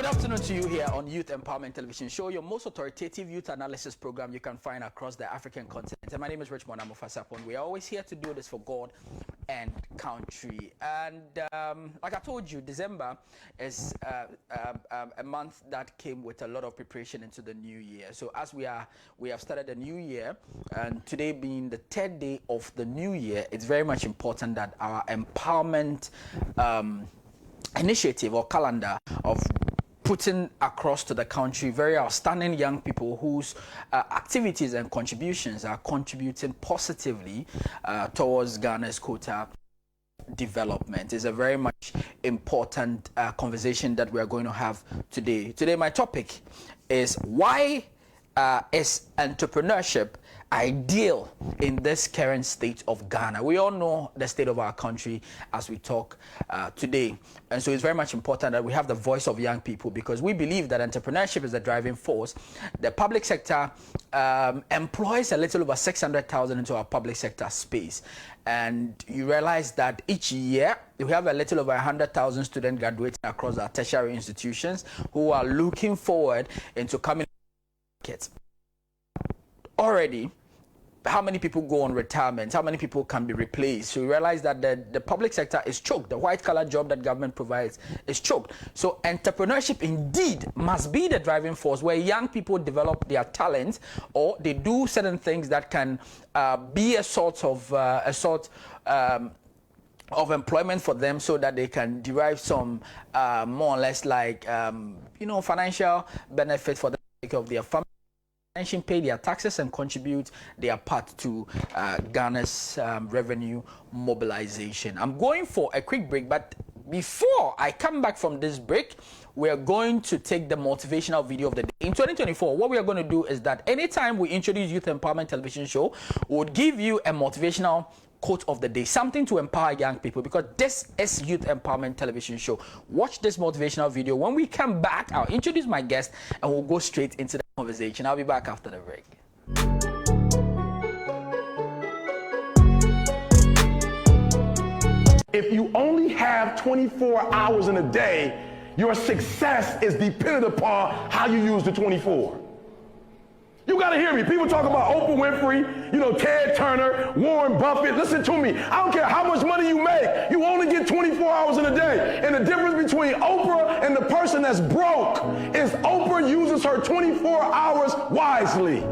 afternoon to you here on Youth Empowerment Television Show, your most authoritative youth analysis program you can find across the African continent. And my name is Richmond Amofasapon. We are always here to do this for God and country. And like I told you, December is a month that came with a lot of preparation into the new year. So as we have started the new year, and today being the third day of the new year, it's very much important that our empowerment initiative or calendar of putting across to the country very outstanding young people whose activities and contributions are contributing positively towards Ghana's quota development is a very much important conversation that we are going to have today. Today, my topic is why is entrepreneurship ideal in this current state of Ghana? We all know the state of our country as we talk today, and so it's very much important that we have the voice of young people, because we believe that entrepreneurship is the driving force. The public sector employs a little over 600,000 into our public sector space, and you realize that each year we have a little over 100,000 students graduating across our tertiary institutions who are looking forward into coming to markets. Already, how many people go on retirement? How many people can be replaced? So you realize that the public sector is choked. The white-collar job that government provides is choked. So entrepreneurship indeed must be the driving force, where young people develop their talents, or they do certain things that can be a sort of employment for them, so that they can derive some more or less like financial benefit for the sake of their family. Pay their taxes and contribute their part to Ghana's revenue mobilization. I'm going for a quick break, but before I come back from this break, we are going to take the motivational video of the day. In 2024, what we are going to do is that anytime we introduce Youth Empowerment Television Show, we would give you a motivational quote of the day, something to empower young people, because this is Youth Empowerment Television Show. Watch this motivational video. When we come back, I'll introduce my guest and we'll go straight into the conversation. I'll be back after the break. If you only have 24 hours in a day, your success is dependent upon how you use the 24. You got to hear me. People talk about Oprah Winfrey, Ted Turner, Warren Buffett. Listen to me. I don't care how much money you make. You only get 24 hours in a day. And the difference between Oprah and the person that's broke is Oprah uses her 24 hours wisely.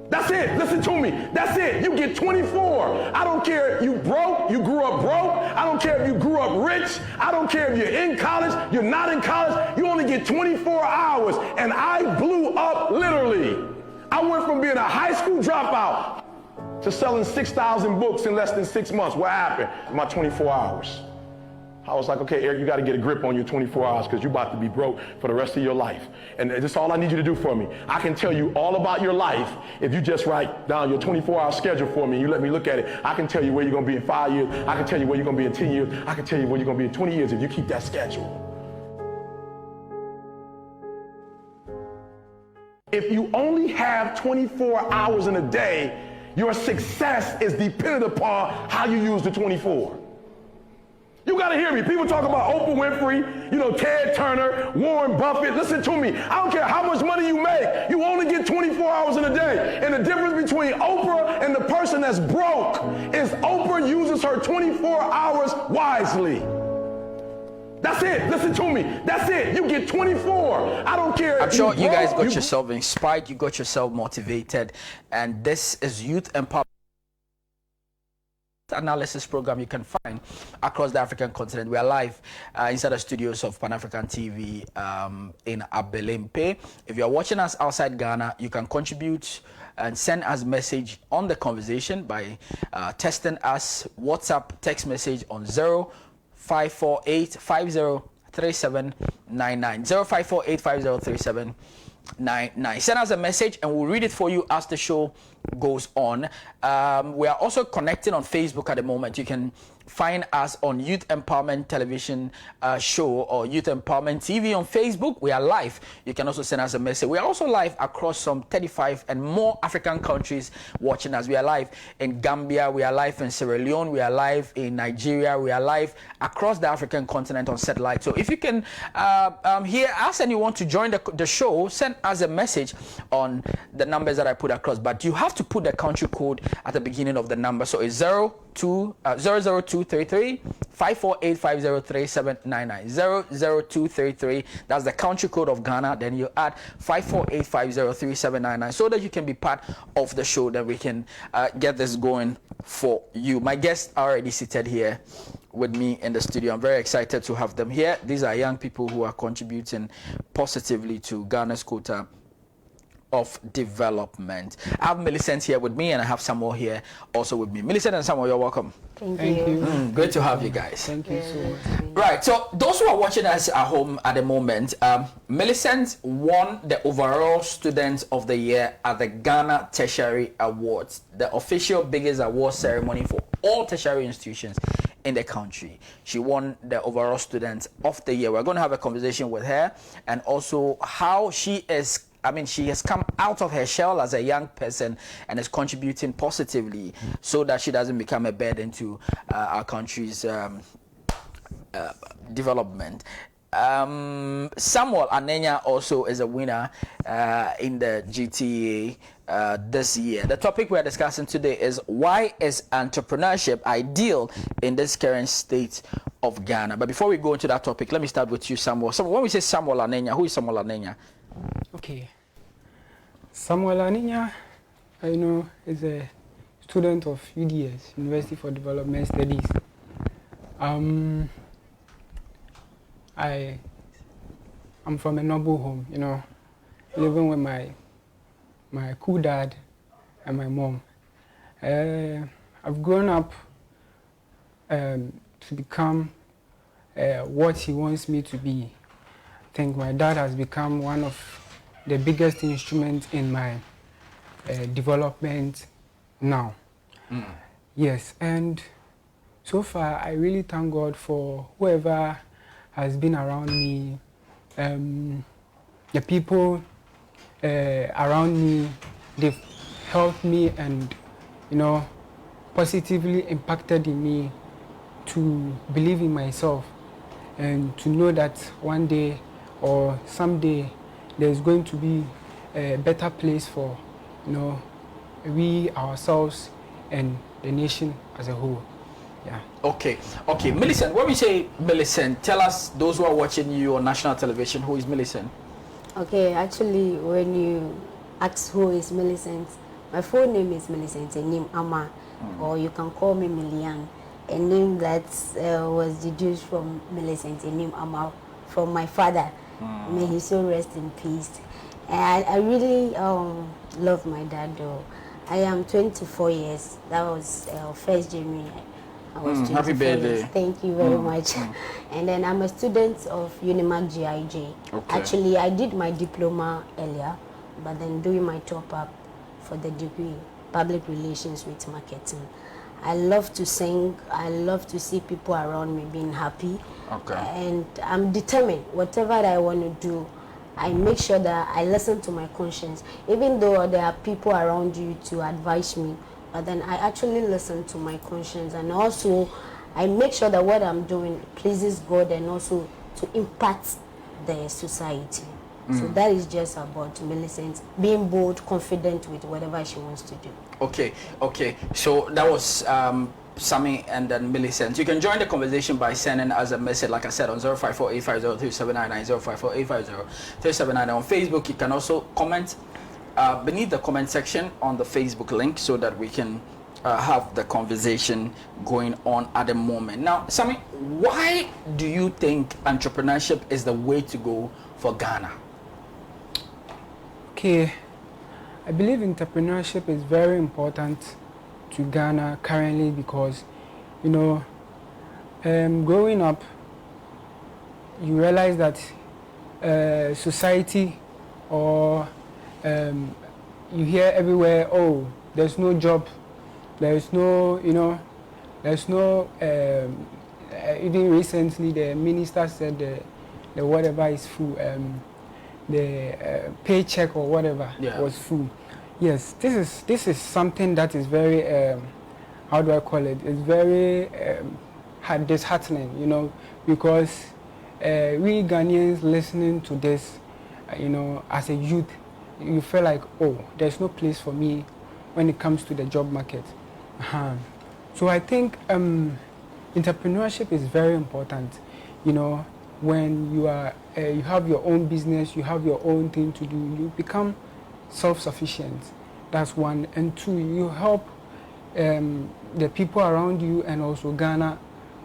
That's it. Listen to me. That's it. You get 24. I don't care if you broke, you grew up broke. I don't care if you grew up rich. I don't care if you're in college, you're not in college. You only get 24 hours. And I blew up literally. I went from being a high school dropout to selling 6,000 books in less than 6 months. What happened in my 24 hours? I was like, okay, Eric, you got to get a grip on your 24 hours, because you're about to be broke for the rest of your life. And this is all I need you to do for me. I can tell you all about your life if you just write down your 24-hour schedule for me. You let me look at it. I can tell you where you're going to be in 5 years. I can tell you where you're going to be in 10 years. I can tell you where you're going to be in 20 years if you keep that schedule. If you only have 24 hours in a day, your success is dependent upon how you use the 24. You got to hear me. People talk about Oprah Winfrey, Ted Turner, Warren Buffett. Listen to me. I don't care how much money you make. You only get 24 hours in a day. And the difference between Oprah and the person that's broke is Oprah uses her 24 hours wisely. That's it. Listen to me. That's it. You get 24. I don't care. I'm sure you guys got yourself inspired. You got yourself motivated. And this is Youth Empowerment analysis program you can find across the African continent. We are live inside the studios of Pan African TV in Abelempe. If you are watching us outside Ghana, you can contribute and send us message on the conversation by texting us WhatsApp text message on 0548 503799 0548 503799. Send us a message and we'll read it for you as the show goes on. We are also connecting on Facebook at the moment. You can find us on Youth Empowerment Television Show or Youth Empowerment TV on Facebook. We are live. You can also send us a message. We are also live across some 35 and more African countries watching us. We are live in Gambia. We are live in Sierra Leone. We are live in Nigeria. We are live across the African continent on satellite. So if you can hear us and you want to join the show, send us a message on the numbers that I put across. But you have to put the country code at the beginning of the number. So it's 00233 548 503799 00233. That's the country code of Ghana. Then you add 548 503799 so that you can be part of the show. That we can get this going for you. My guests are already seated here with me in the studio. I'm very excited to have them here. These are young people who are contributing positively to Ghana's quota of development. I have Millicent here with me, and I have Samuel here also with me. Millicent and Samuel, you're welcome. Thank you. Great to have you guys. Thank you so much. Right, so those who are watching us at home at the moment, Millicent won the overall Student of the Year at the Ghana Tertiary Awards, the official biggest award ceremony for all tertiary institutions in the country. She won the overall Student of the Year. We're going to have a conversation with her, and also how she has come out of her shell as a young person and is contributing positively so that she doesn't become a burden to our country's development. Samuel Anenya also is a winner in the GTA this year. The topic we're discussing today is why is entrepreneurship ideal in this current state of Ghana? But before we go into that topic, let me start with you, Samuel. So when we say Samuel Anenya, who is Samuel Anenya? Okay. Samuel Anenya, I know, is a student of UDS, University for Development Studies. I'm from a noble home, living with my cool dad and my mom. I've grown up to become what he wants me to be. I think my dad has become one of the biggest instruments in my development now. Yes, and so far I really thank God for whoever has been around me, the people around me. They've helped me and positively impacted in me to believe in myself and to know that one day or someday there's going to be a better place for we ourselves and the nation as a whole. Yeah. Okay. Millicent, when we say Millicent, tell us, those who are watching you on national television, who is Millicent? Okay, actually, when you ask who is Millicent, my full name is Millicent Enim Ama, or you can call me Millian, a name that was deduced from Millicent Enim Ama from my father. May he so rest in peace. And I really love my dad though. I am 24 years. That was 1st January. I was 24 happy birthday. years. Thank you very much. And then I'm a student of Unimac GIJ. Okay. Actually, I did my diploma earlier, but then doing my top up for the degree, public relations with marketing. I love to sing. I love to see people around me being happy. Okay. And I'm determined. Whatever that I want to do, I make sure that I listen to my conscience. Even though there are people around you to advise me, but then I actually listen to my conscience. And also, I make sure that what I'm doing pleases God and also to impact the society. So that is just about Millicent being bold, confident with whatever she wants to do. Okay. So that was Sammy and then Millicent. You can join the conversation by sending us a message, like I said, on 054-850-3799, 054-850-3799 on Facebook. You can also comment beneath the comment section on the Facebook link so that we can have the conversation going on at the moment. Now, Sammy, why do you think entrepreneurship is the way to go for Ghana? Okay, I believe entrepreneurship is very important to Ghana currently because, growing up, you realize that society or you hear everywhere, oh, there's no job, there's no, you know, there's no, even recently the minister said the whatever is full, the paycheck or whatever was full. Yes, this is something that is very, how do I call it? It's very disheartening, you know, because we Ghanaians listening to this, you know, as a youth, you feel like, oh, there's no place for me when it comes to the job market. So I think entrepreneurship is very important. You know, when you are, you have your own business, you have your own thing to do, you become self-sufficient. That's one. And two, you help the people around you and also Ghana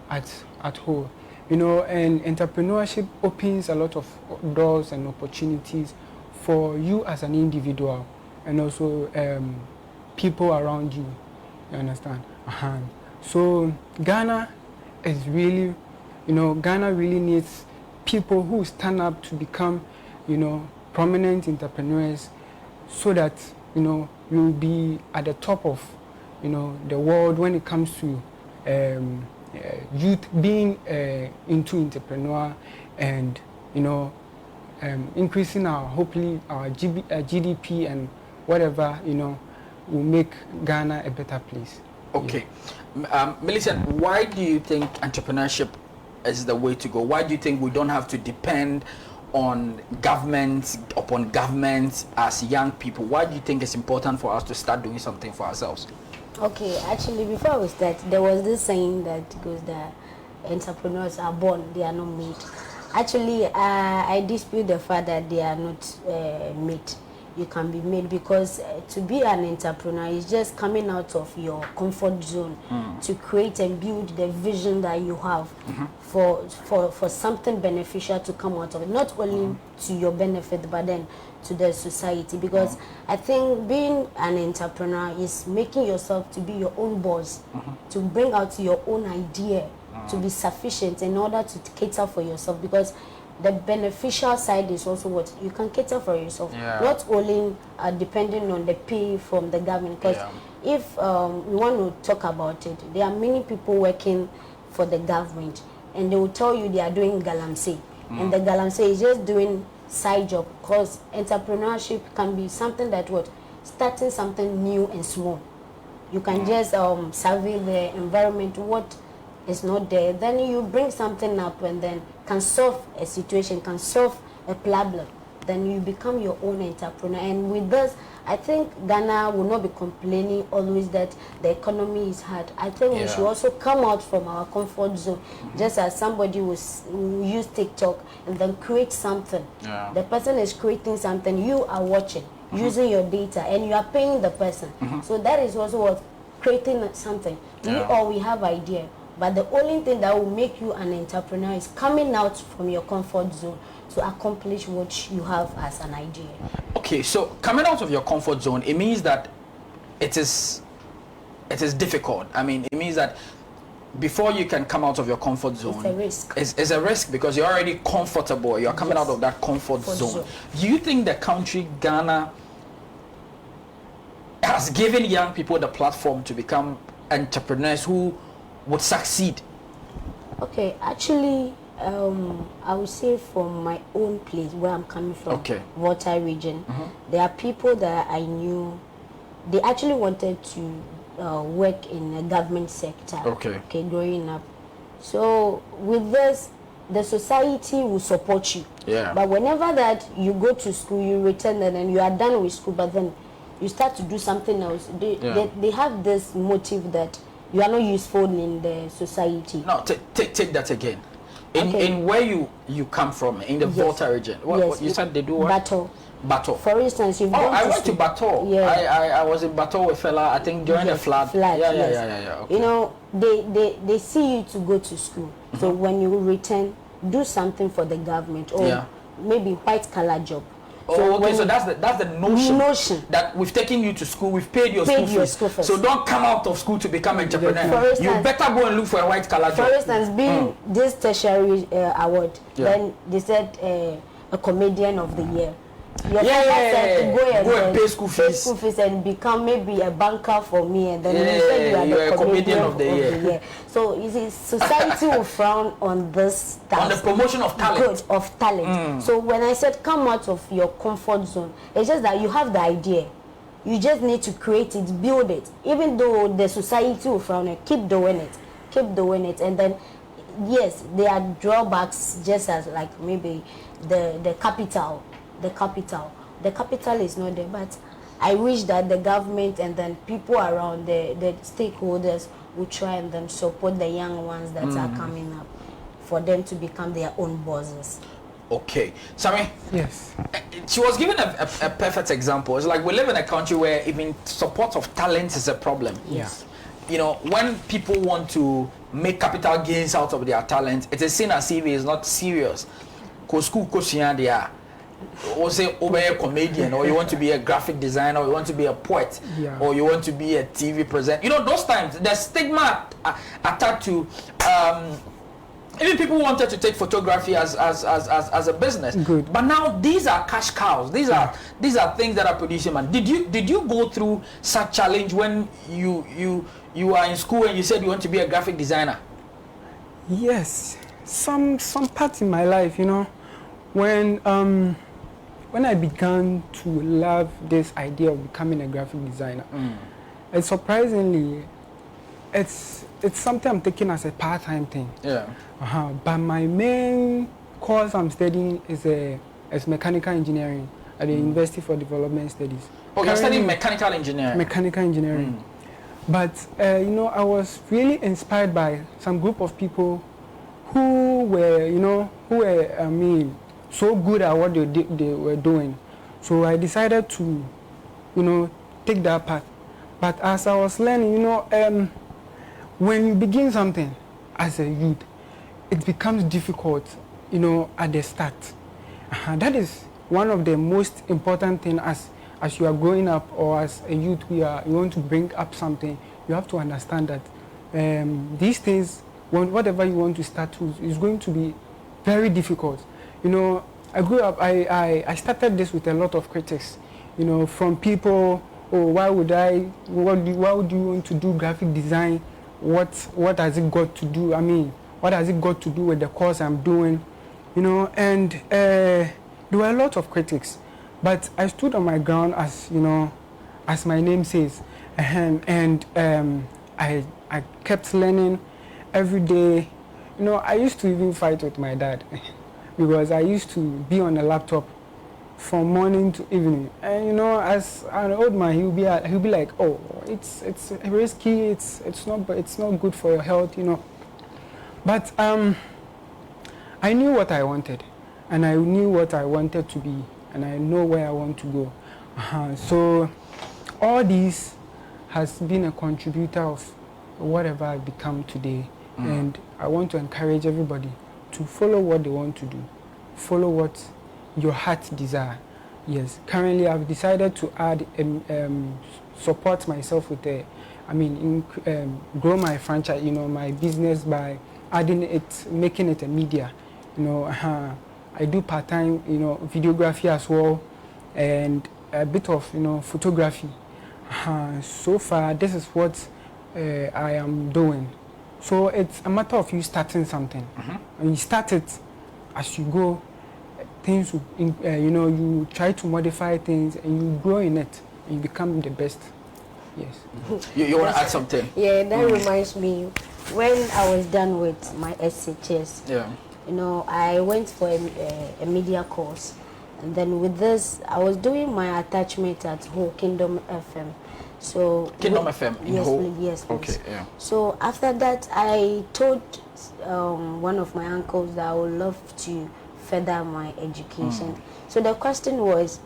at whole. You know, and entrepreneurship opens a lot of doors and opportunities for you as an individual and also people around you. You understand? So Ghana is really, you know, Ghana really needs people who stand up to become, you know, prominent entrepreneurs, so that, you know, you'll be at the top of, you know, the world when it comes to youth being into entrepreneur and, you know, increasing our, hopefully our GDP and whatever, you know, will make Ghana a better place. Okay. Millicent, why do you think entrepreneurship is the way to go? Why do you think we don't have to depend on government, upon government as young people? Why do you think it's important for us to start doing something for ourselves? Okay, actually, before we start, there was this saying that goes that entrepreneurs are born, they are not made. Actually, I dispute the fact that they are not made. You can be made, because to be an entrepreneur is just coming out of your comfort zone to create and build the vision that you have for something beneficial to come out of it, not only to your benefit but then to the society. Because I think being an entrepreneur is making yourself to be your own boss, to bring out your own idea, to be sufficient in order to cater for yourself. Because the beneficial side is also what you can cater for yourself, not only depending on the pay from the government. Because if we want to talk about it, there are many people working for the government and they will tell you they are doing galamsey, and the galamsey is just doing side job. Because entrepreneurship can be something that starting something new and small. You can just survey the environment, what is not there, then you bring something up and then can solve a situation, can solve a problem, then you become your own entrepreneur. And with this, I think Ghana will not be complaining always that the economy is hard. I think we should also come out from our comfort zone, just as somebody will use TikTok and then create something. The person is creating something, you are watching, using your data, and you are paying the person. So that is also what creating something. We have idea. But the only thing that will make you an entrepreneur is coming out from your comfort zone to accomplish what you have as an idea. Okay, so coming out of your comfort zone, it means that it is difficult. I mean, it means that before you can come out of your comfort zone, it's a risk. It's a risk because you're already comfortable. You're coming out of that comfort zone. Do you think the country Ghana has given young people the platform to become entrepreneurs who would succeed? Okay, actually, I would say from my own place where I'm coming from, Volta region, there are people that I knew, they actually wanted to work in the government sector. Okay, growing up. So with this, the society will support you. But whenever that you go to school, you return and then you are done with school, but then you start to do something else. They have this motive that you are not useful in the society. No, take that again. In where you come from, in the Volta region, what you said they do what? Bato. For instance, you've gone I went to Bato. I was in Bato with fella, I think during the flood. Yeah. Okay. You know, they see you to go to school. So when you return, do something for the government or maybe white collar job. So that's the notion that we've taken you to school, we've paid your school fees. So don't come out of school to become an entrepreneur. Instance, you better go and look for a white collar job. For instance, being this tertiary award, then they said a comedian of the year. Your father said to go and pay school fees. Pay school fees and become maybe a banker for me, and then you said you are the comedian of the year. So you see, society will frown on this task. On the promotion of talent. Good, of talent. So when I said come out of your comfort zone, it's just that you have the idea. You just need to create it, build it. Even though the society will frown on it, keep doing it. Keep doing it. And then, yes, there are drawbacks, just as like maybe the capital. The capital is not there, but I wish that the government and then people around the stakeholders will try and then support the young ones that are coming up for them to become their own bosses. Okay, Sammy. Yes. She was given a perfect example. It's like we live in a country where even support of talent is a problem. Yes. You know, when people want to make capital gains out of their talent, it is seen as if it is not serious. Or say over a comedian, or you want to be a graphic designer, or you want to be a poet, or you want to be a TV presenter. You know, those times the stigma attached to even people wanted to take photography as a business. Good. But now these are cash cows. These are things that are producing money. Did you go through such challenge when you are in school and you said you want to be a graphic designer? Yes, some parts in my life, you know, when I began to love this idea of becoming a graphic designer, and surprisingly, it's something I'm taking as a part-time thing. Yeah. But my main course I'm studying is mechanical engineering at the University for Development Studies. Oh, you're studying mechanical engineering. Mechanical engineering. But you know, I was really inspired by some group of people who were so good at what they were doing. So I decided to, you know, take that path. But as I was learning, you know, when you begin something as a youth, it becomes difficult, you know, at the start. That is one of the most important things as you are growing up, or as a youth, you want to bring up something. You have to understand that these things, whatever you want to start with, is going to be very difficult. You know, I grew up, I started this with a lot of critics, you know, from people, oh, why would you want to do graphic design? What has it got to do? I mean, what has it got to do with the course I'm doing? You know, and there were a lot of critics, but I stood on my ground, as you know, as my name says, and I kept learning every day. You know, I used to even fight with my dad because I used to be on a laptop from morning to evening, and you know, as an old man, he'll be like, oh, it's risky, it's not good for your health, you know. But I knew what I wanted, and I knew what I wanted to be, and I know where I want to go. So all this has been a contributor of whatever I've become today, and I want to encourage everybody to follow what they want to do, follow what your heart desire. Yes, currently I've decided to add support myself with grow my franchise, you know, my business by adding it, making it a media. You know, I do part-time, you know, videography as well, and a bit of, you know, photography. So far, this is what I am doing. So it's a matter of you starting something, and you start it as you go. Things, you know, you try to modify things, and you grow in it, and you become the best. Yes. You want to add something? Yeah, that reminds me, when I was done with my SHS, you know, I went for a media course, and then with this, I was doing my attachment at Ho Kingdom FM. So Kingdom FM in yes, Ho? please, yes, please. Okay, yeah. So after that, I told one of my uncles that I would love to further my education. So the question was,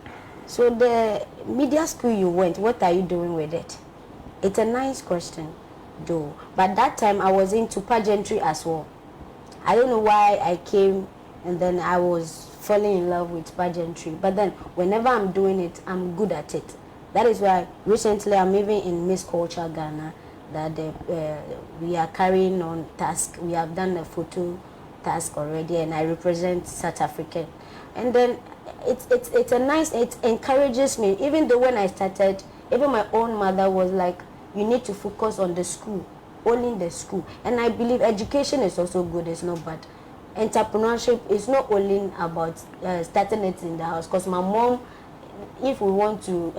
so the media school you went, what are you doing with it? It's a nice question, though. But that time I was into pageantry as well. I don't know why I came, and then I was falling in love with pageantry. But then whenever I'm doing it, I'm good at it. That is why recently I'm even in Miss Culture Ghana, that we are carrying on task. We have done a photo task already, and I represent South Africa. And then it's a nice, it encourages me. Even though when I started, even my own mother was like, you need to focus on the school, only the school. And I believe education is also good, it's not bad. Entrepreneurship is not only about starting it in the house, because my mom, if we want to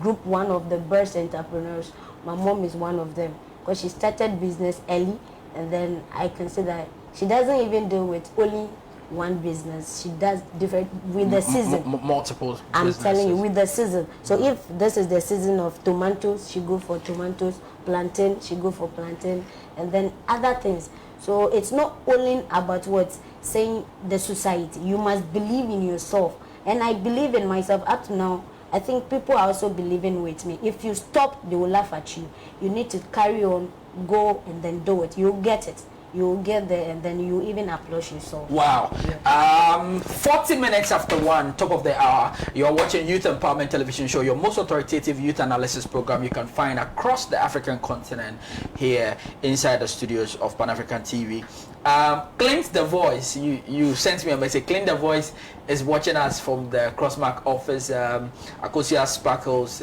group one of the best entrepreneurs, my mom is one of them, because she started business early, and then I consider she doesn't even deal with only one business. She does different with the season. Multiple. I'm telling you, with the season. So if this is the season of tomatoes, she go for tomatoes. Plantain, she go for plantain, and then other things. So it's not only about what's saying the society. You must believe in yourself, and I believe in myself up to now. I think people are also believing with me. If you stop, they will laugh at you. You need to carry on, go, and then do it. You'll get it. You'll get there, and then you even applaud yourself. Wow. Yeah. 40 minutes after 1, top of the hour, you're watching Youth Empowerment Television Show, your most authoritative youth analysis program you can find across the African continent here inside the studios of Pan African TV. Clint the Voice, you sent me a message. Clint the Voice is watching us from the Crossmark office. Akosia Sparkles,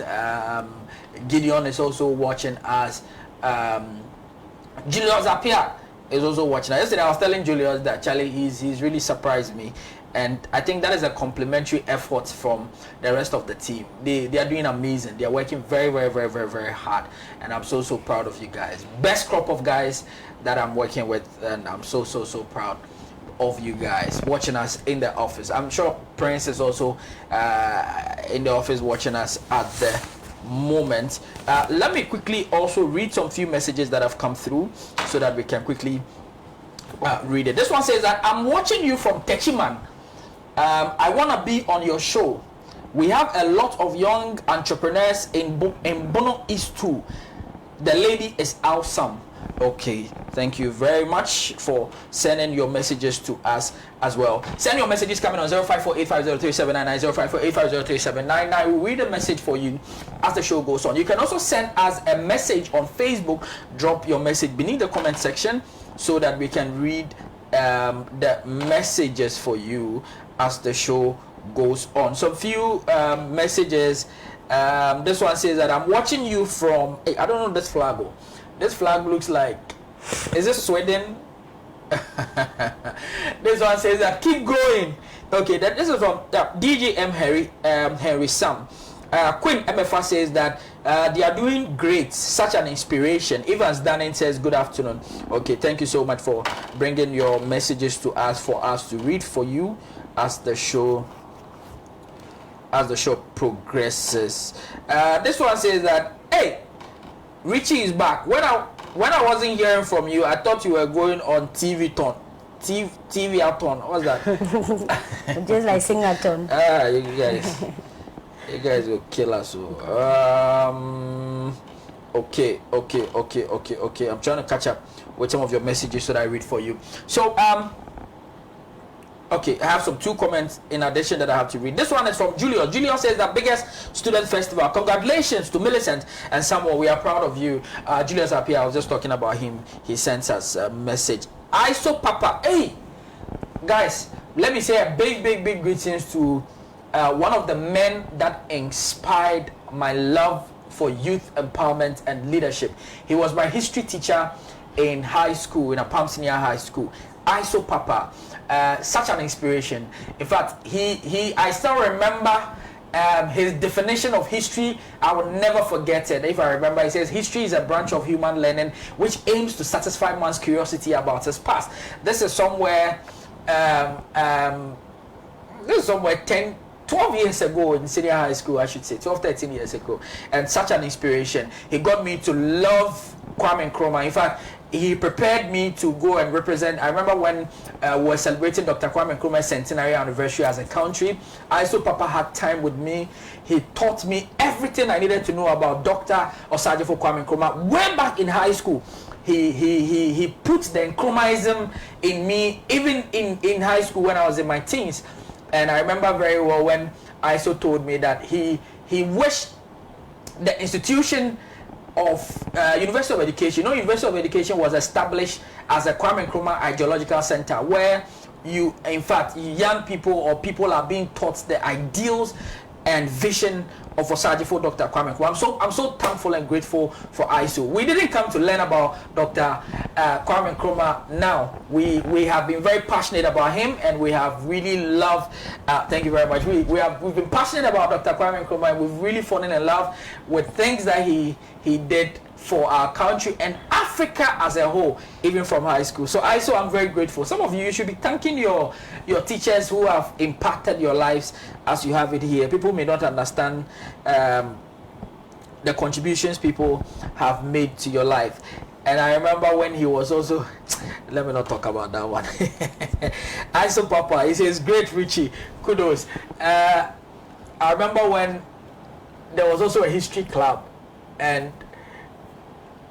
Gideon is also watching us. Julius Apia is also watching. Yesterday I was telling Julius that Charlie, he's really surprised me, and I think that is a complimentary effort from the rest of the team. They are doing amazing. They are working very, very, very, very, very hard, and I'm so proud of you guys. Best crop of guys that I'm working with, and I'm so proud of you guys watching us in the office. I'm sure Prince is also in the office watching us at the moment. Let me quickly also read some few messages that have come through so that we can quickly read it. This one says that I'm watching you from Techiman. I want to be on your show. We have a lot of young entrepreneurs in Bono East too. The lady is awesome. Okay, thank you very much for sending your messages to us as well. Send your messages coming on 0548503799, 0548503799. We'll read a message for you as the show goes on. You can also send us a message on Facebook. Drop your message beneath the comment section so that we can read the messages for you as the show goes on. Some few messages. This one says that I'm watching you from, I don't know this flag. This flag looks like, is this Sweden? This one says that keep growing. Okay, that this is from DJ M Henry Sam. Queen MFA says that they are doing great, such an inspiration. Evans Danning says good afternoon. Okay, thank you so much for bringing your messages to us for us to read for you as the show progresses. This one says that, hey, Richie is back. When I wasn't hearing from you, I thought you were going on TV-ton. TV-a-ton. What's that? Just like sing-a-ton. You guys will kill us. Okay. I'm trying to catch up with some of your messages so that I read for you. So, okay, I have some 2 comments in addition that I have to read. This one is from Julius. Julius says the biggest student festival. Congratulations to Millicent and Samuel. We are proud of you. Julius Apia, I was just talking about him. He sends us a message. ISO Papa. Hey, guys, let me say a big greetings to one of the men that inspired my love for youth empowerment and leadership. He was my history teacher in high school, in Apam Senior High School. ISO Papa. Such an inspiration. In fact, I still remember his definition of history. I will never forget it. If I remember, he says history is a branch of human learning which aims to satisfy man's curiosity about his past. This is somewhere 12 years ago in senior high school, I should say, 13 years ago, and such an inspiration. He got me to love Kwame Nkrumah. In fact, he prepared me to go and represent. I remember when we were celebrating Dr. Kwame Nkrumah's centenary anniversary as a country. ISO Papa had time with me. He taught me everything I needed to know about Dr. Osagyefo Kwame Nkrumah way back in high school. He put the Nkrumahism in me even in high school when I was in my teens. And I remember very well when ISO told me that he wished the institution of University of Education. University of Education was established as a Kwame Nkrumah ideological center where in fact, young people or people are being taught the ideals and vision of Osagyefo Dr. Kwame Nkrumah. I'm so thankful and grateful for ISO. We didn't come to learn about Dr. Kwame Nkrumah now. We have been very passionate about him, and we have really loved. Thank you very much. We've been passionate about Dr. Kwame Nkrumah, and we've really fallen in love with things that he did for our country and Africa as a whole, even from high school. So I'm very grateful. Some of you should be thanking your teachers who have impacted your lives as you have it here. People may not understand the contributions people have made to your life. And I remember when he was also, let me not talk about that one. ISO Papa, he says, great Richie, kudos. I remember when there was also a history club, and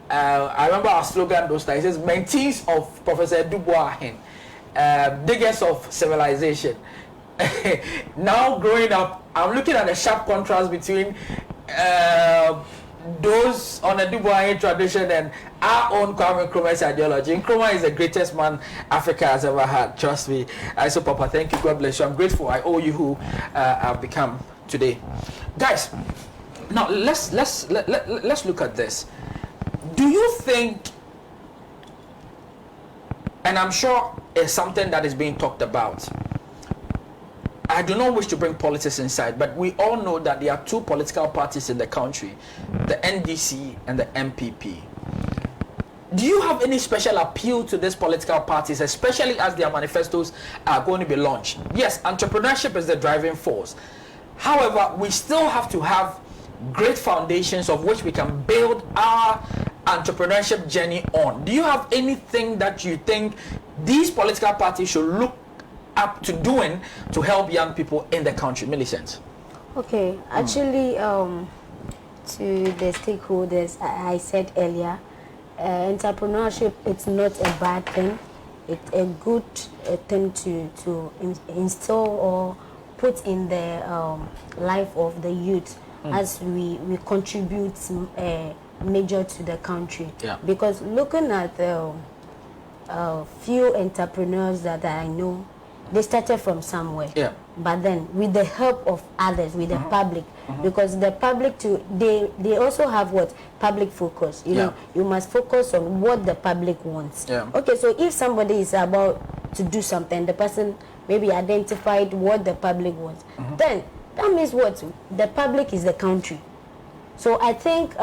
I remember our slogan those times. It says, mentees of Professor Dubois, diggers of civilization. Now growing up, I'm looking at the sharp contrast between those on the Dubois tradition and our own Kwame Nkrumah's ideology. Nkrumah is the greatest man Africa has ever had. Trust me. So Papa, thank you. God bless you. I'm grateful. I owe you who I've become today. Guys, now let's look at this. Do you think, and I'm sure it's something that is being talked about, I do not wish to bring politics inside, but we all know that there are two political parties in the country, the NDC and the MPP. Do you have any special appeal to these political parties, especially as their manifestos are going to be launched? Yes, entrepreneurship is the driving force. However, we still have to have great foundations of which we can build our entrepreneurship journey on. Do you have anything that you think these political parties should look up to doing to help young people in the country? Millicent. Okay, actually, to the stakeholders, I said earlier, entrepreneurship, it's not a bad thing. It's a good thing to instill or put in the life of the youth as we contribute major to the country. Yeah. Because looking at the few entrepreneurs that I know, they started from somewhere. Yeah. But then with the help of others, with the public, because the public too, they also have what? Public focus. You know, you must focus on what the public wants. Yeah. Okay, so if somebody is about to do something, the person maybe identified what the public wants, then that means what? The public is the country. So I think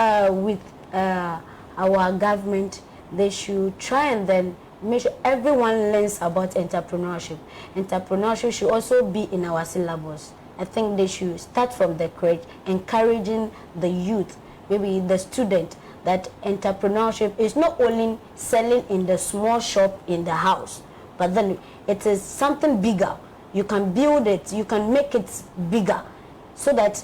with our government, they should try and then make sure everyone learns about entrepreneurship. Entrepreneurship should also be in our syllabus. I think they should start from the crèche, encouraging the youth, maybe the student, that entrepreneurship is not only selling in the small shop in the house, but then it is something bigger. You can build it, you can make it bigger, so that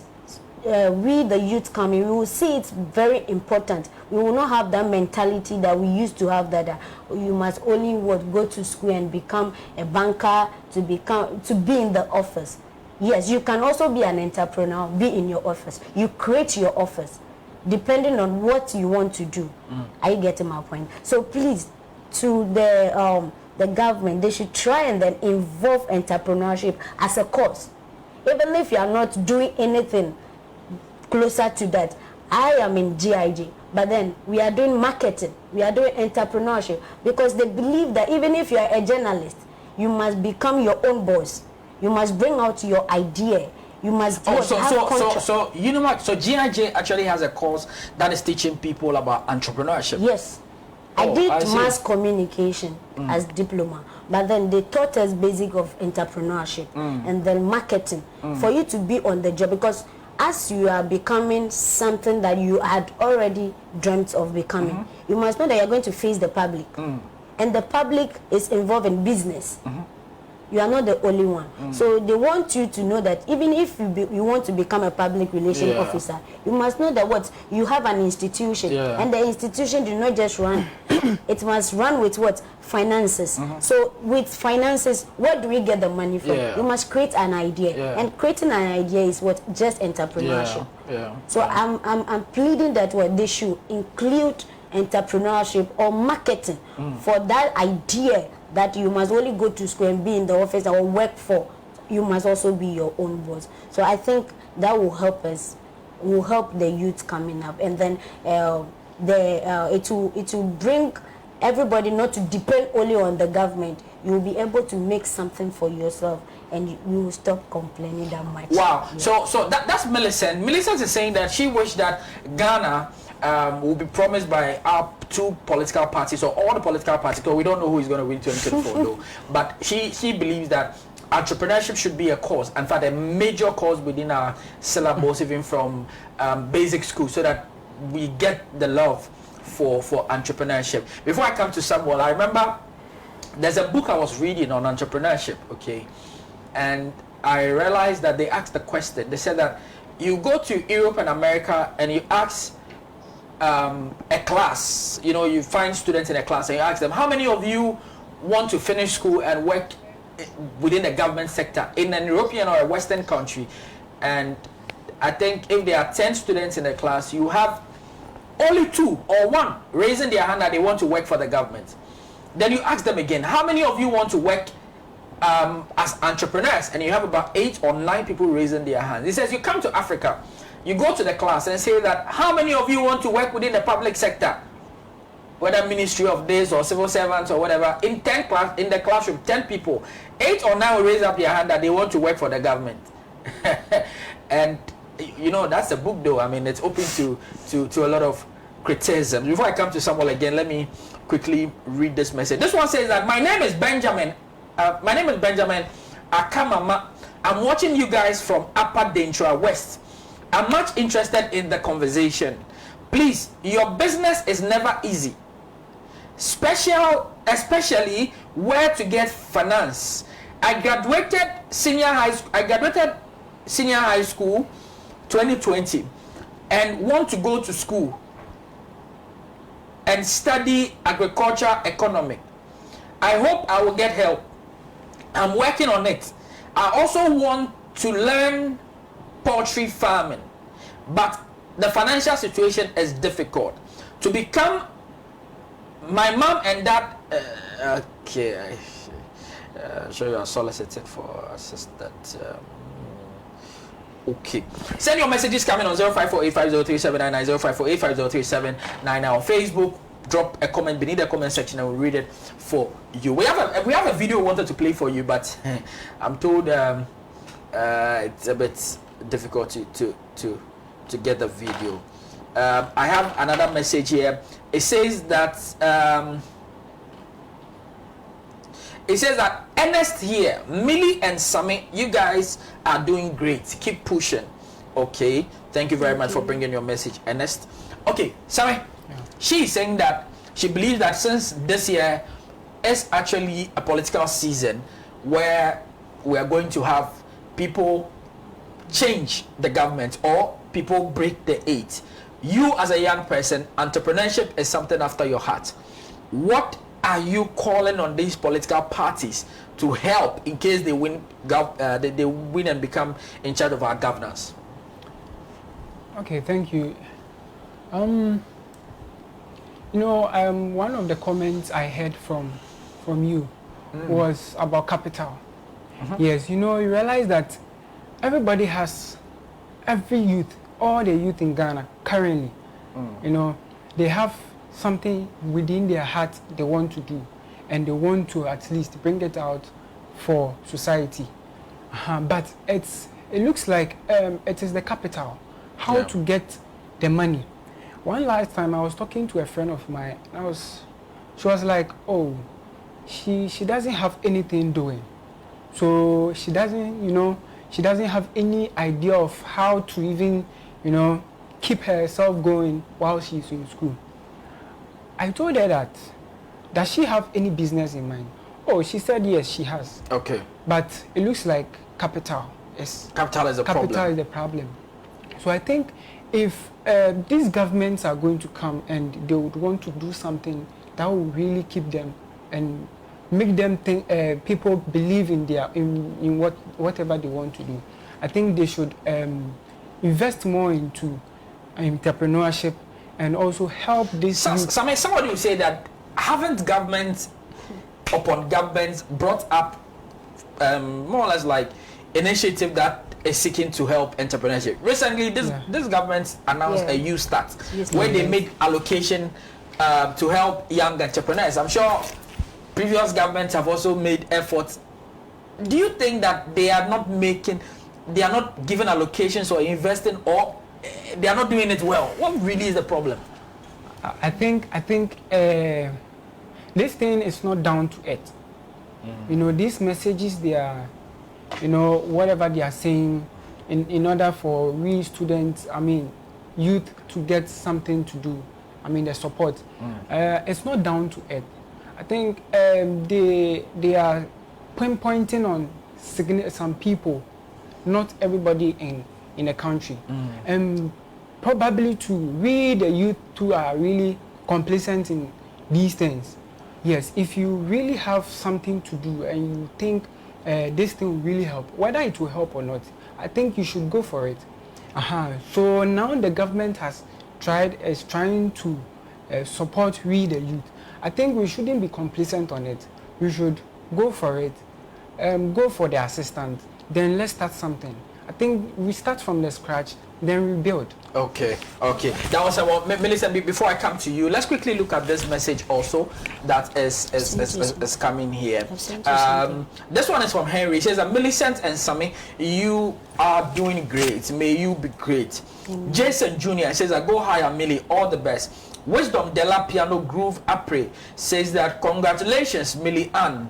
we, the youth coming, we will see it's very important. We will not have that mentality that we used to have, that you must only go to school and become a banker to be in the office. Yes, you can also be an entrepreneur, be in your office. You create your office depending on what you want to do. Are you getting my point? So please, to the government, they should try and then involve entrepreneurship as a course. Even if you are not doing anything closer to that. I am in GIG, but then we are doing marketing, we are doing entrepreneurship, because they believe that even if you are a journalist, you must become your own boss. You must bring out your idea. You must so you know what? So GIJ actually has a course that is teaching people about entrepreneurship. Yes. I did mass communication as diploma, but then they taught us basic of entrepreneurship and then marketing for you to be on the job, because as you are becoming something that you had already dreamt of becoming, you must know that you're going to face the public. And the public is involved in business. You are not the only one. So they want you to know that even if you want to become a public relation officer, you must know that what? You have an institution. And the institution do not just run. It must run with what? Finances. So with finances, where do we get the money from? You must create an idea. And creating an idea is what? Just entrepreneurship. So I'm pleading that what they should include entrepreneurship or marketing for that idea that you must only go to school and be in the office or work for. You must also be your own boss. So I think that will help us, will help the youth coming up, and then it will bring everybody not to depend only on the government. You will be able to make something for yourself, and you will stop complaining that much. Wow. Yeah. So that's Millicent. Millicent is saying that she wished that Ghana will be promised by our two political parties, or all the political parties, because we don't know who is going to win 2024 though. But she believes that entrepreneurship should be a course, in fact a major course within our syllabus, even from basic school, so that we get the love for entrepreneurship. Before I come to Samuel, I remember there's a book I was reading on entrepreneurship, okay, and I realized that they asked the question. They said that you go to Europe and America and you ask a class, you know, you find students in a class and you ask them, how many of you want to finish school and work within the government sector in an European or a Western country? And I think if there are 10 students in a class, you have only 2 or 1 raising their hand that they want to work for the government. Then you ask them again, how many of you want to work as entrepreneurs? And you have about 8 or 9 people raising their hands. He says, you come to Africa, you go to the class and say that, how many of you want to work within the public sector? Whether ministry of this or civil servants or whatever, in the classroom, 10 people, 8 or 9 will raise up their hand that they want to work for the government. And you know, that's a book though. I mean, it's open to a lot of criticism. Before I come to Samuel again, let me quickly read this message. This one says that my name is Benjamin. Akamama. I'm watching you guys from Upper Dentra West. I'm much interested in the conversation. Please, your business is never easy. Especially where to get finance. I graduated senior high school 2020 and want to go to school and study agriculture economic. I hope I will get help. I'm working on it. I also want to learn poultry farming, but the financial situation is difficult. To become my mom and dad, okay, so you are solicited for assistance. Okay. Send your messages coming on 0548503799, 0548503799 on Facebook. Drop a comment beneath the comment section and we'll read it for you. We have a video we wanted to play for you, but I'm told it's a bit difficult to get the video. I have another message here. It says that Ernest here, Millie and Sammy, you guys are doing great. Keep pushing. Okay, thank you very much for bringing your message, Ernest. Okay, Sammy, she is saying that she believes that since this year is actually a political season where we are going to have people change the government or people break the 8. You as a young person, entrepreneurship is something after your heart. What are you calling on these political parties to help in case they win they win and become in charge of our governance? Okay, thank you. You know, one of the comments I heard from you was about capital. Yes, you know, you realize that everybody has, every youth, all the youth in Ghana currently, you know, they have something within their heart they want to do, and they want to at least bring it out for society. But it looks like it is the capital, how to get the money. One last time I was talking to a friend of mine, she was like, oh, she doesn't have anything doing, so she doesn't have any idea of how to even, you know, keep herself going while she's in school. I told her that, does she have any business in mind? Oh, she said yes, she has. Okay. But it looks like capital is the problem. So I think if these governments are going to come and they would want to do something that will really keep them and make them think, people believe in whatever they want to do, I think they should invest more into entrepreneurship and also help this. Somebody will say that haven't governments upon governments brought up more or less like initiative that is seeking to help entrepreneurship. Recently, this government announced a youth start where they made allocation to help young entrepreneurs. I'm sure previous governments have also made efforts. Do you think that they are not giving allocations or investing, or they are not doing it well? What really is the problem? I think this thing is not down to earth. You know, these messages, they are, you know, whatever they are saying in order for we students, I mean, youth to get something to do, I mean, the support. It's not down to earth. I think they are pinpointing on some people, not everybody in the country. And probably to we the youth too are really complacent in these things. Yes, if you really have something to do and you think this thing will really help, whether it will help or not, I think you should go for it. So now the government is trying to support we the youth. I think we shouldn't be complacent on it. We should go for it, go for the assistance. Then let's start something. I think we start from the scratch, then we build. Okay. That was about Melissa. Before I come to you, let's quickly look at this message also that is coming here. This one is from Henry. He says that Millicent and Sammy, you are doing great. May you be great. Jason Jr. says that go higher, Millie. All the best. Wisdom Della Piano Groove Apre says that congratulations, Millie Ann.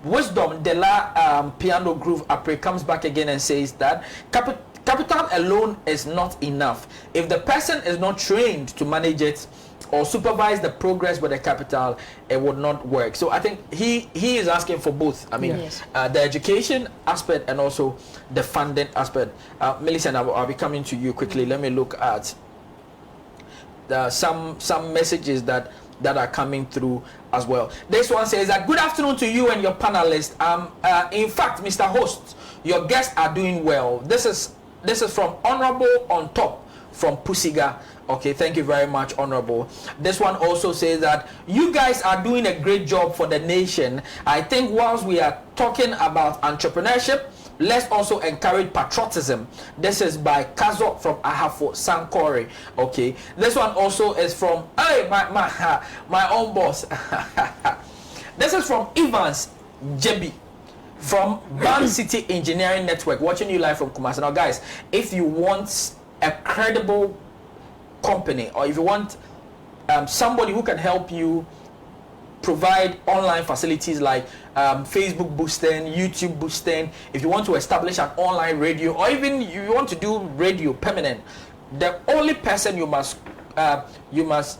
Wisdom Della Piano Groove Apre comes back again and says that capital alone is not enough. If the person is not trained to manage it or supervise the progress with the capital, it would not work. So I think he is asking for both. I mean, the education aspect and also the funding aspect. Millicent, I'll be coming to you quickly. Let me look at some messages that are coming through as well. This one says that good afternoon to you and your panelists. In fact, Mr. Host, your guests are doing well. This is from Honorable on Top from Pusiga. Okay, thank you very much, Honorable. This one also says that you guys are doing a great job for the nation. I think whilst we are talking about entrepreneurship, let's also encourage patriotism. This is by Kazo from Ahafo Sankore. Okay, this one also is from my own boss. This is from Evans Jebi from Ban City Engineering Network, watching you live from Kumasi. Now guys, if you want a credible company, or if you want somebody who can help you provide online facilities like Facebook boosting, YouTube boosting, if you want to establish an online radio, or even you want to do radio permanent, the only person you must Evans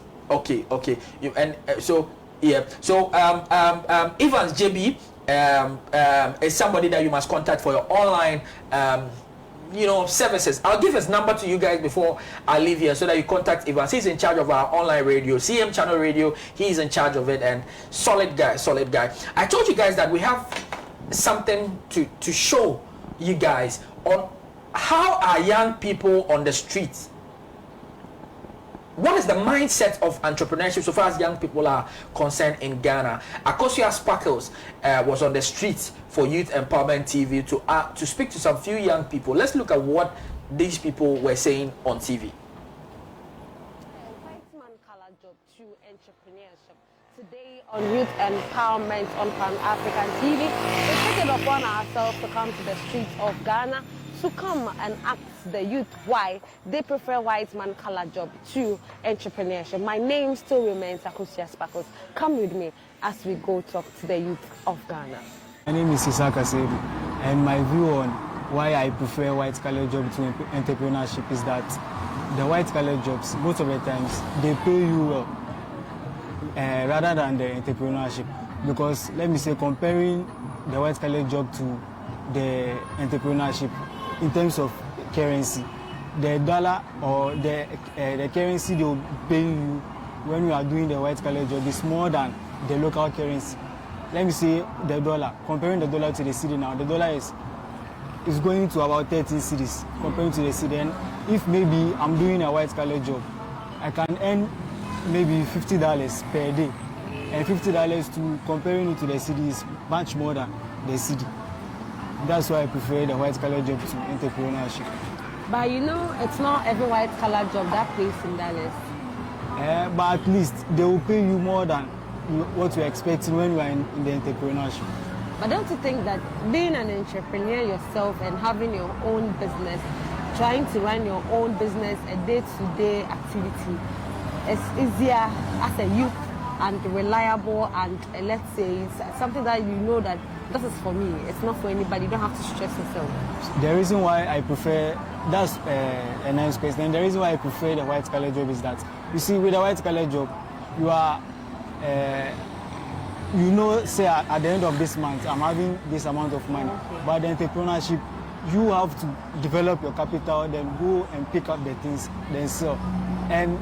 JB is somebody that you must contact for your online services. I'll give his number to you guys before I leave here so that you contact Evans. He's in charge of our online radio, CM Channel Radio. He's in charge of it, and solid guy. I told you guys that we have something to show you guys on how are young people on the streets. What is the mindset of entrepreneurship so far as young people are concerned in Ghana? Akosia Sparkles was on the streets for Youth Empowerment TV to speak to some few young people. Let's look at what these people were saying on TV. White man color job to entrepreneurship. Today on Youth Empowerment on Pan African TV, we take it upon ourselves to come to the streets of Ghana to come and ask the youth why they prefer white man color job to entrepreneurship. My name still remains Akosia Sparkles. Come with me as we go talk to the youth of Ghana. My name is Issa Kasebi, and my view on why I prefer white collar job to entrepreneurship is that the white collar jobs, most of the times, they pay you well rather than the entrepreneurship. Because let me say, comparing the white collar job to the entrepreneurship, in terms of currency, the dollar or the currency they will pay you when you are doing the white collar job is more than the local currency. Let me say the dollar, comparing the dollar to the cedi now, the dollar is going to about 13 cedis comparing to the cedi. And if maybe I'm doing a white collar job, I can earn maybe $50 per day. And $50 to comparing it to the city is much more than the city. That's why I prefer the white collar job to entrepreneurship. But you know, it's not every white collar job that pays in dollars. But at least they will pay you more than what you're expecting when you are in the entrepreneurship. But don't you think that being an entrepreneur yourself and having your own business, trying to run your own business, a day-to-day activity, is easier as a youth and reliable and let's say it's something that you know that this is for me, it's not for anybody, you don't have to stress yourself. The reason why I prefer, that's a nice question, the reason why I prefer the white collar job is that, you see, with a white collar job, you are, you know, say at the end of this month, I'm having this amount of money. Okay. But the entrepreneurship, you have to develop your capital, then go and pick up the things, then sell. And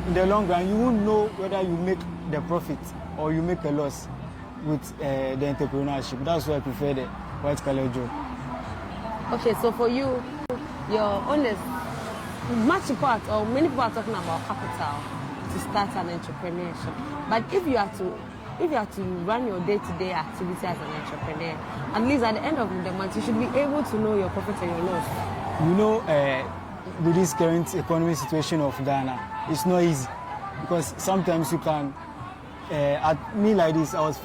in the long run, you won't know whether you make the profit or you make a loss with the entrepreneurship. That's why I prefer the white collar job. Okay, so for you, your honest, much part or many people are talking about capital to start an entrepreneurship. But if you have to run your day-to-day activity as an entrepreneur, at least at the end of the month, you should be able to know your profit and your loss. You know, with this current economic situation of Ghana, it's not easy because sometimes you can. At me like this, I was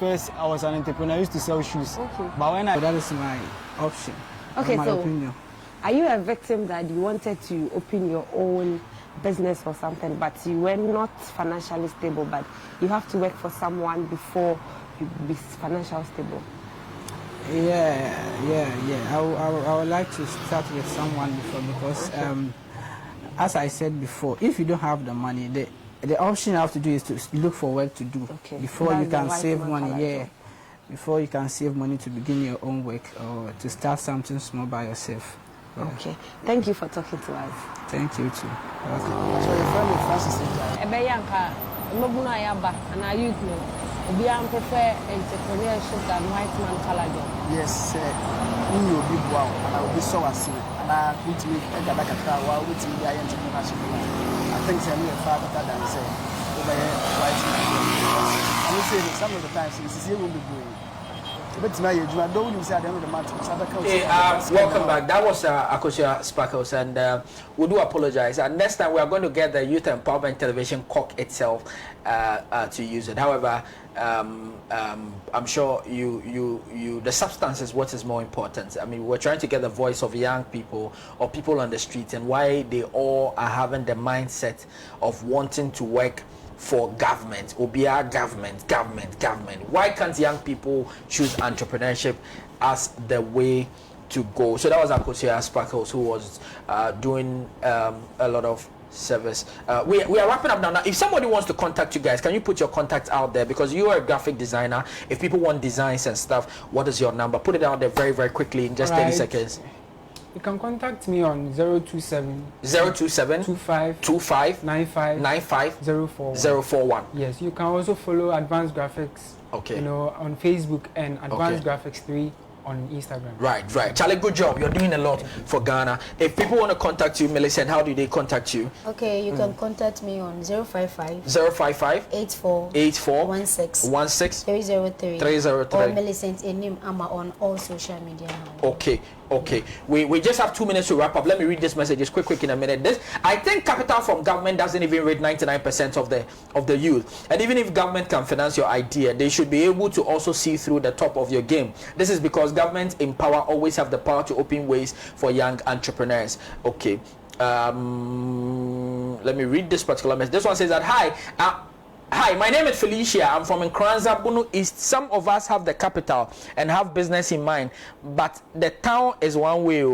an entrepreneur. I used to sell shoes. Okay. But when that is my option. Okay, my so opinion. Are you a victim that you wanted to open your own business or something, but you were not financially stable, but you have to work for someone before you be financially stable? Yeah. I would like to start with someone before because, as I said before, if you don't have the money, the option you have to do is to look for work to do before you can save money. Yeah, before you can save money to begin your own work or to start something small by yourself. Yeah. Okay, thank you for talking to us. Thank you too. Okay. So your friend is Francis. Do you prefer entrepreneurship than white man color job? Yes, you will be wow, and I will be so as and I will make a Dakar while waiting the entrepreneurship. I think I'm a far better than say over here white man. I will say some of the times this will be going. Welcome back. That was Akosia Sparkles, and we do apologize. And next time we are going to get the Youth Empowerment Television cock itself to use it. However, I'm sure the substance is what is more important. I mean, we're trying to get the voice of young people or people on the street and why they all are having the mindset of wanting to work for government, OBR government. Why can't young people choose entrepreneurship as the way to go? So that was Akosia Sparkles, who was doing a lot of service. We are wrapping up now. Now, if somebody wants to contact you guys, can you put your contact out there? Because you are a graphic designer. If people want designs and stuff, what is your number? Put it out there very, very quickly in just 30 seconds. You can contact me on 027 25 95 041. Yes, you can also follow Advanced Graphics, you know, on Facebook and Advanced Graphics 3 on Instagram. Right. Charlie, good job. You're doing a lot for Ghana. If people want to contact you, Millicent, how do they contact you? Okay, you can contact me on 055 84 16 303 or Millicent Enim Ama on all social media. Okay. We just have 2 minutes to wrap up. Let me read this messages quick in a minute. I think capital from government doesn't even reach 99% of the youth. And even if government can finance your idea, they should be able to also see through the top of your game. This is because governments in power always have the power to open ways for young entrepreneurs. Okay. Let me read this particular message. This one says that, Hi, my name is Felicia. I'm from Nkranza, Bunu East. Some of us have the capital and have business in mind, but the town is one way.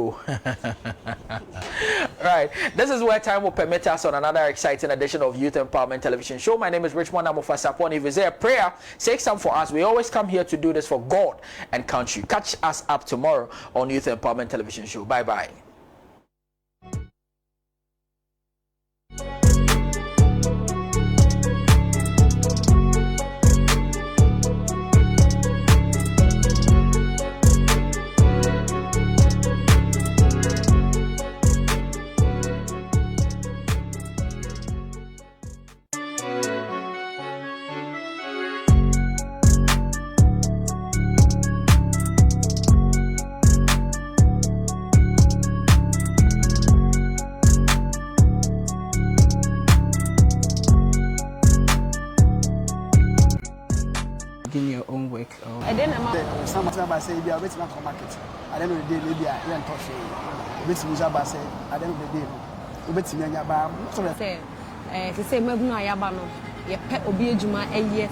Right. This is where time will permit us on another exciting edition of Youth Empowerment Television Show. My name is Richmond Amofasapon. If it's a prayer, say some for us. We always come here to do this for God and country. Catch us up tomorrow on Youth Empowerment Television Show. Bye-bye. And then I'm some of them say, "Be a bit not market." At the end of the day, maybe I don't touch it. A bit of Mujaba say, at the end of the day, a bit of Yaba. to say, maybe no Ayabano, ye pet obi ejuma e yes